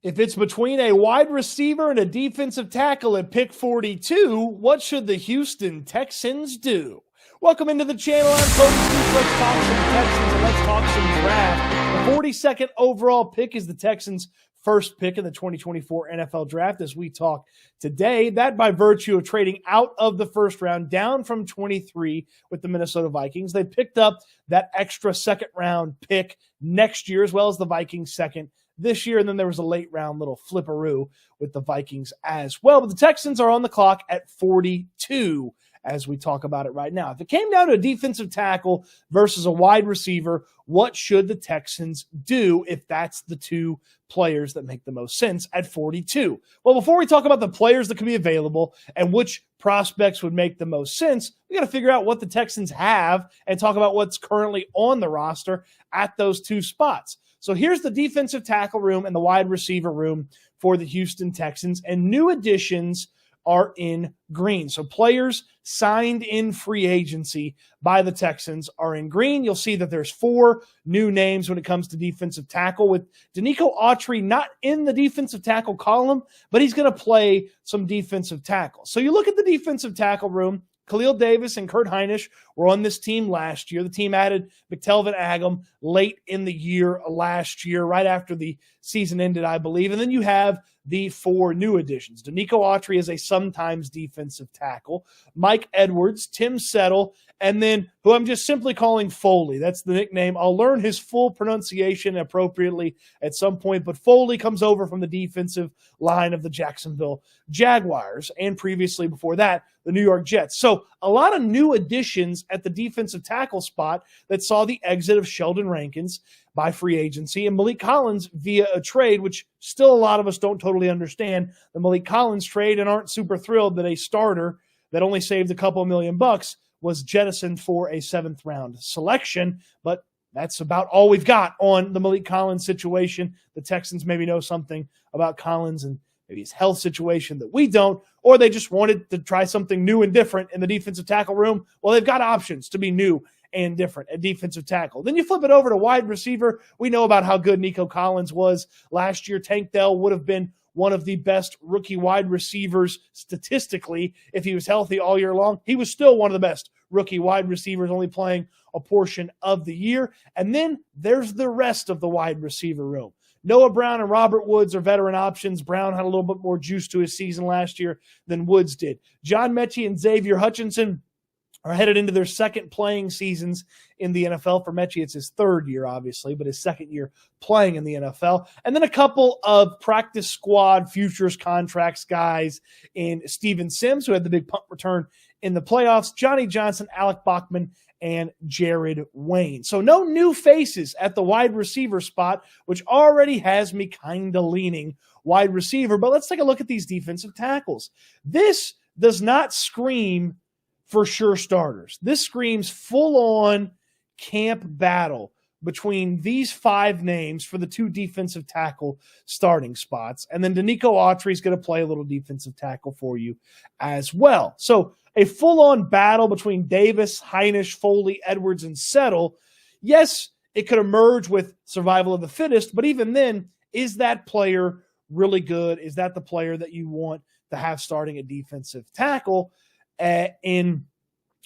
If it's between a wide receiver and a defensive tackle at pick 42, what should the Houston Texans do? Welcome into the channel. I'm Cody Stoots. Let's talk some Texans and let's talk some draft. The 42nd overall pick is the Texans' first pick in the 2024 NFL Draft as we talk today. That by virtue of trading out of the first round, down from 23 with the Minnesota Vikings. They picked up that extra second-round pick next year as well as the Vikings' second this year, and then there was a late-round little flipperoo with the Vikings as well. But the Texans are on the clock at 42 as we talk about it right now. If it came down to a defensive tackle versus a wide receiver, what should the Texans do if that's the two players that make the most sense at 42? Well, before we talk about the players that could be available and which prospects would make the most sense, we got to figure out what the Texans have and talk about what's currently on the roster at those two spots. So here's the defensive tackle room and the wide receiver room for the Houston Texans, and new additions are in green. So players signed in free agency by the Texans are in green. You'll see that there's 4 new names when it comes to defensive tackle, with Denico Autry not in the defensive tackle column, but he's going to play some defensive tackle. So you look at the defensive tackle room. Khalil Davis and Kurt Hinish were on this team last year. The team added McTelvin Agam late in the year last year, right after the season ended, I believe. And then you have the 4 new additions. Denico Autry is a sometimes defensive tackle. Mike Edwards, Tim Settle, and then who I'm just simply calling Foley. That's the nickname. I'll learn his full pronunciation appropriately at some point, but Foley comes over from the defensive line of the Jacksonville Jaguars, and previously before that, the New York Jets. So a lot of new additions at the defensive tackle spot that saw the exit of Sheldon Rankins by free agency and Malik Collins via a trade, which still a lot of us don't totally understand the Malik Collins trade and aren't super thrilled that a starter that only saved a couple $1 million was jettisoned for a 7th round selection. But that's about all we've got on the Malik Collins situation. The Texans maybe know something about Collins and maybe his health situation that we don't, or they just wanted to try something new and different in the defensive tackle room. Well, they've got options to be new and different at defensive tackle. Then you flip it over to wide receiver. We know about how good Nico Collins was last year. Tank Dell would have been one of the best rookie wide receivers statistically if he was healthy all year long. He was still one of the best rookie wide receivers, only playing a portion of the year. And then there's the rest of the wide receiver room. Noah Brown and Robert Woods are veteran options. Brown had a little bit more juice to his season last year than Woods did. John Mechie and Xavier Hutchinson are headed into their second playing seasons in the NFL. For Mechie, it's his 3rd year, obviously, but his 2nd year playing in the NFL. And then a couple of practice squad futures contracts guys in Steven Sims, who had the big punt return in the playoffs, Johnny Johnson, Alec Bachman, and Jared Wayne. So no new faces at the wide receiver spot, which already has me kind of leaning wide receiver. But let's take a look at these defensive tackles. This does not scream for sure starters. This screams full-on camp battle between these 5 names for the 2 defensive tackle starting spots. And then Denico Autry is going to play a little defensive tackle for you as well. So a full-on battle between Davis, Hinish, Foley, Edwards, and Settle. Yes, it could emerge with survival of the fittest, but even then, is that player really good? Is that the player that you want to have starting a defensive tackle in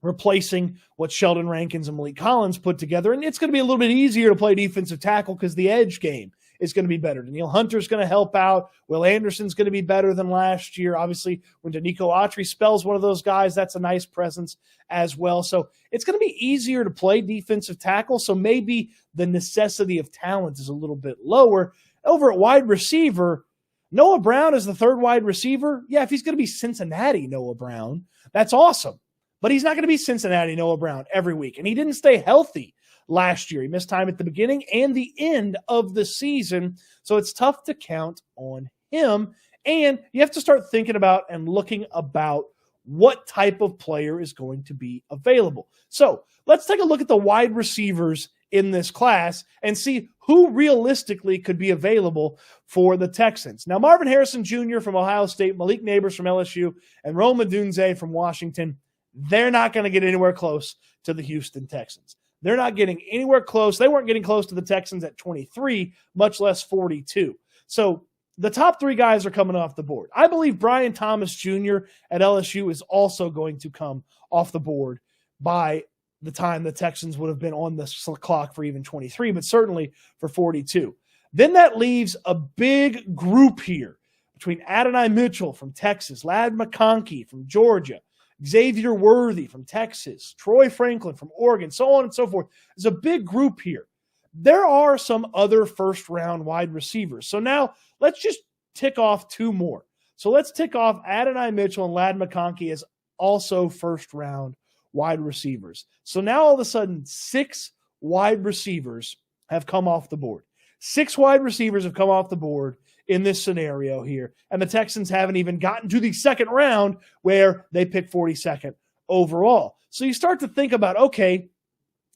replacing what Sheldon Rankins and Malik Collins put together? And it's going to be a little bit easier to play defensive tackle because the edge game is going to be better. Danielle Hunter's going to help out. Will Anderson's going to be better than last year. Obviously, when Denico Autry spells one of those guys, that's a nice presence as well. So it's going to be easier to play defensive tackle. So maybe the necessity of talent is a little bit lower. Over at wide receiver, Noah Brown is the 3rd wide receiver. Yeah, if he's going to be Cincinnati Noah Brown, that's awesome. But he's not going to be Cincinnati Noah Brown every week. And he didn't stay healthy last year. He missed time at the beginning and the end of the season. So it's tough to count on him. And you have to start thinking about and looking about what type of player is going to be available. So let's take a look at the wide receivers in this class and see who realistically could be available for the Texans. Now, Marvin Harrison Jr. from Ohio State, Malik Nabers from LSU, and Rome Odunze from Washington, they're not going to get anywhere close to the Houston Texans. They're not getting anywhere close. They weren't getting close to the Texans at 23, much less 42. So the top three guys are coming off the board. I believe Brian Thomas Jr. at LSU is also going to come off the board by the time the Texans would have been on the clock for even 23, but certainly for 42. Then that leaves a big group here between Adonai Mitchell from Texas, Ladd McConkey from Georgia, Xavier Worthy from Texas, Troy Franklin from Oregon, so on and so forth. There's a big group here. There are some other first-round wide receivers. So now let's just tick off two more. So let's tick off Adonai Mitchell and Ladd McConkey as also first-round wide receivers. So now all of a sudden, 6 wide receivers have come off the board. 6 wide receivers have come off the board in this scenario here. And the Texans haven't even gotten to the second round where they pick 42nd overall. So you start to think about, okay,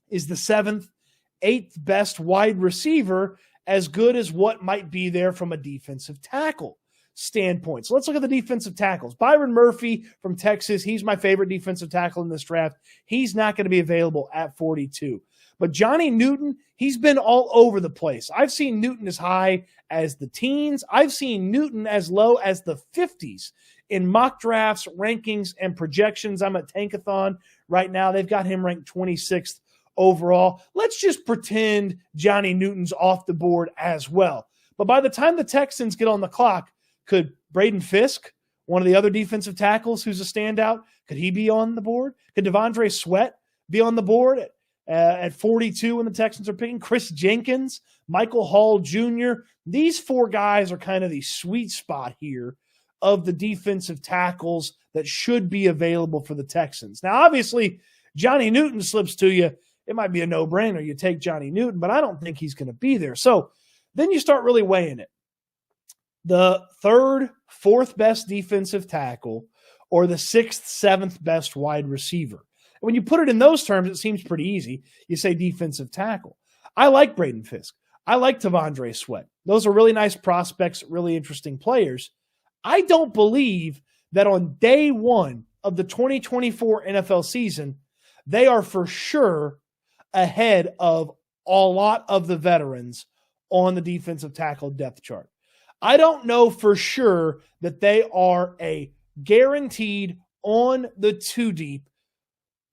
is the 7th, 8th best wide receiver as good as what might be there from a defensive tackle standpoint? So let's look at the defensive tackles. Byron Murphy from Texas, he's my favorite defensive tackle in this draft. He's not going to be available at 42. But Johnny Newton, he's been all over the place. I've seen Newton as high as the teens. I've seen Newton as low as the 50s in mock drafts, rankings, and projections. I'm at Tankathon right now. They've got him ranked 26th overall. Let's just pretend Johnny Newton's off the board as well. But by the time the Texans get on the clock, could Braden Fisk, one of the other defensive tackles who's a standout, could he be on the board? Could Devondre Sweat be on the board at 42 when the Texans are picking? Chris Jenkins, Michael Hall Jr. These 4 guys are kind of the sweet spot here of the defensive tackles that should be available for the Texans. Now, obviously, Johnny Newton slips to you. It might be a no-brainer. You take Johnny Newton, but I don't think he's going to be there. So then you start really weighing it. The 3rd, 4th best defensive tackle or the 6th, 7th best wide receiver. When you put it in those terms, it seems pretty easy. You say defensive tackle. I like Braden Fisk. I like Devondre Sweat. Those are really nice prospects, really interesting players. I don't believe that on day one of the 2024 NFL season, they are for sure ahead of a lot of the veterans on the defensive tackle depth chart. I don't know for sure that they are a guaranteed on the 2 deep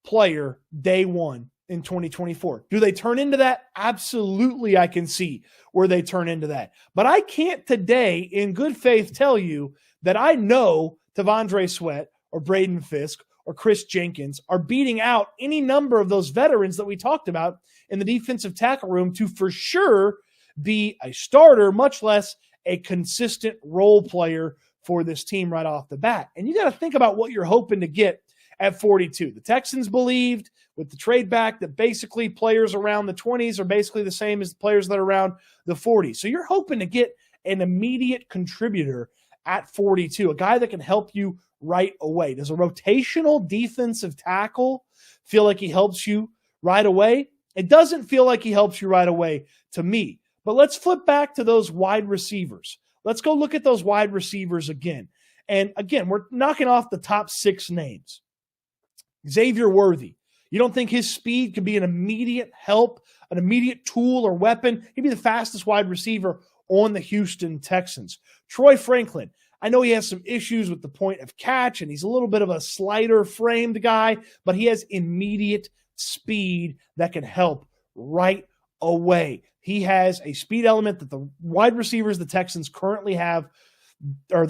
player day one in 2024. Do they turn into that? Absolutely, I can see where they turn into that. But I can't today in good faith tell you that I know Devondre Sweat or Braden Fisk or Chris Jenkins are beating out any number of those veterans that we talked about in the defensive tackle room to for sure be a starter, much less a consistent role player for this team right off the bat. And you got to think about what you're hoping to get at 42. The Texans believed with the trade back that basically players around the 20s are basically the same as the players that are around the 40s. So you're hoping to get an immediate contributor at 42, a guy that can help you right away. Does a rotational defensive tackle feel like he helps you right away? It doesn't feel like he helps you right away to me. But let's flip back to those wide receivers. Let's go look at those wide receivers again. And again, we're knocking off the top 6 names. Xavier Worthy. You don't think his speed could be an immediate help, an immediate tool or weapon? He'd be the fastest wide receiver on the Houston Texans. Troy Franklin. I know he has some issues with the point of catch, and he's a little bit of a slider framed guy, but he has immediate speed that can help right away. He has a speed element that the wide receivers the Texans currently have on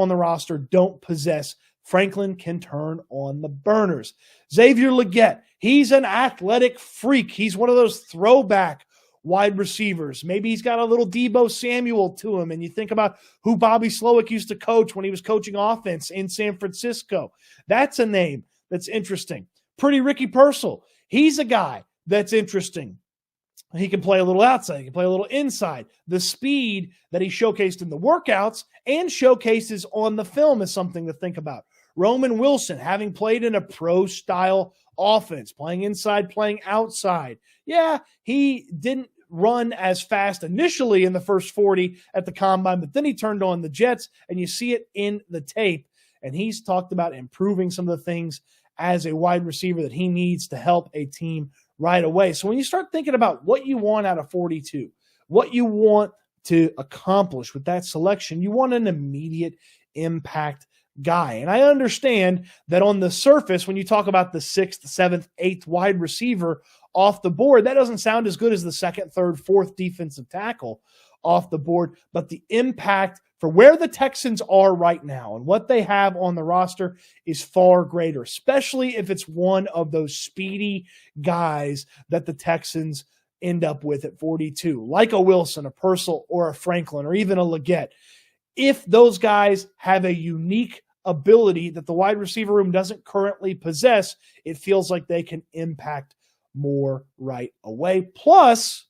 the roster don't possess. Franklin can turn on the burners. Xavier Legette, he's an athletic freak. He's one of those throwback wide receivers. Maybe he's got a little Deebo Samuel to him, and you think about who Bobby Slowick used to coach when he was coaching offense in San Francisco. That's a name that's interesting. Pretty Ricky Purcell, he's a guy that's interesting. He can play a little outside. He can play a little inside. The speed that he showcased in the workouts and showcases on the film is something to think about. Roman Wilson, having played in a pro-style offense, playing inside, playing outside. Yeah, he didn't run as fast initially in the first 40 at the combine, but then he turned on the jets, and you see it in the tape. And he's talked about improving some of the things as a wide receiver that he needs to help a team right away. So when you start thinking about what you want out of 42, what you want to accomplish with that selection. You want an immediate impact guy. And I understand that on the surface, when you talk about the 6th, 7th, 8th wide receiver off the board, that doesn't sound as good as the 2nd, 3rd, 4th defensive tackle off the board. But the impact for where the Texans are right now and what they have on the roster is far greater, especially if it's one of those speedy guys that the Texans end up with at 42, like a Wilson, a Purcell, or a Franklin, or even a Leggett. If those guys have a unique ability that the wide receiver room doesn't currently possess, it feels like they can impact more right away. Plus,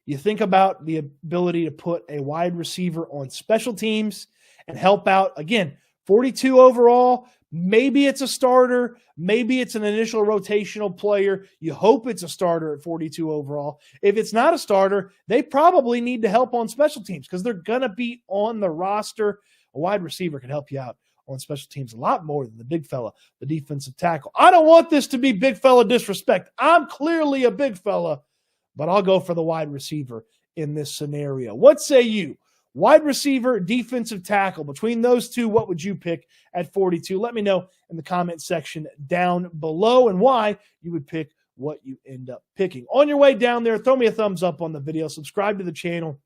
you think about the ability to put a wide receiver on special teams and help out. Again, 42 overall, maybe it's a starter, maybe it's an initial rotational player. You hope it's a starter at 42 overall. If it's not a starter, they probably need to help on special teams because they're going to be on the roster. A wide receiver can help you out on special teams a lot more than the big fella, the defensive tackle. I don't want this to be big fella disrespect. I'm clearly a big fella, but I'll go for the wide receiver in this scenario. What say you? Wide receiver, defensive tackle. Between those two, what would you pick at 42? Let me know in the comment section down below and why you would pick what you end up picking. On your way down there, throw me a thumbs up on the video. Subscribe to the channel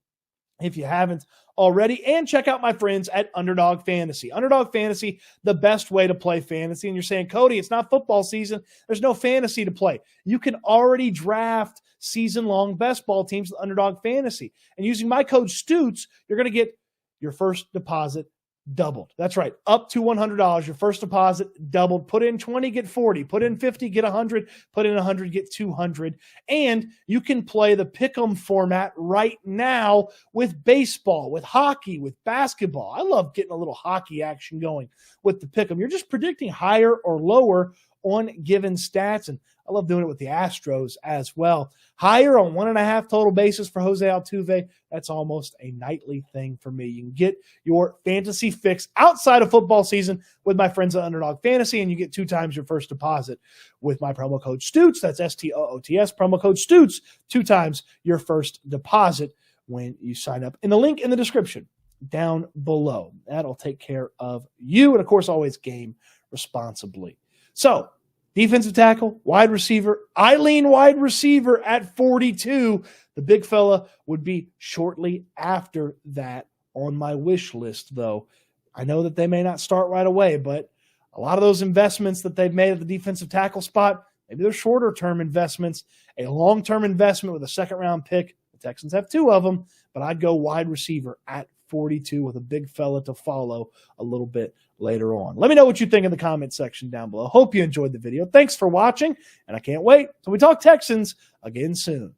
if you haven't already, and check out my friends at Underdog Fantasy. Underdog Fantasy, the best way to play fantasy. And you're saying, Cody, it's not football season. There's no fantasy to play. You can already draft season-long best ball teams with Underdog Fantasy. And using my code Stoots, you're going to get your first deposit doubled. That's right. Up to $100. Your first deposit doubled. Put in 20, get 40. Put in 50, get 100. Put in 100, get 200. And you can play the Pick'em format right now with baseball, with hockey, with basketball. I love getting a little hockey action going with the Pick'em. You're just predicting higher or lower on given stats, and I love doing it with the Astros as well. Higher on 1.5 total bases for Jose Altuve. That's almost a nightly thing for me. You can get your fantasy fix outside of football season with my friends at Underdog Fantasy, and you get 2 times your first deposit with my promo code Stoots. That's STOOTS, promo code Stoots, 2 times your first deposit when you sign up. In the link in the description down below. That'll take care of you, and of course, always game responsibly. So, defensive tackle, wide receiver. I lean wide receiver at 42. The big fella would be shortly after that on my wish list, though. I know that they may not start right away, but a lot of those investments that they've made at the defensive tackle spot, maybe they're shorter-term investments. A long-term investment with a second-round pick. The Texans have 2 of them, but I'd go wide receiver at 42 with a big fella to follow a little bit later on. Let me know what you think in the comment section down below. Hope you enjoyed the video. Thanks for watching, and I can't wait till we talk Texans again soon.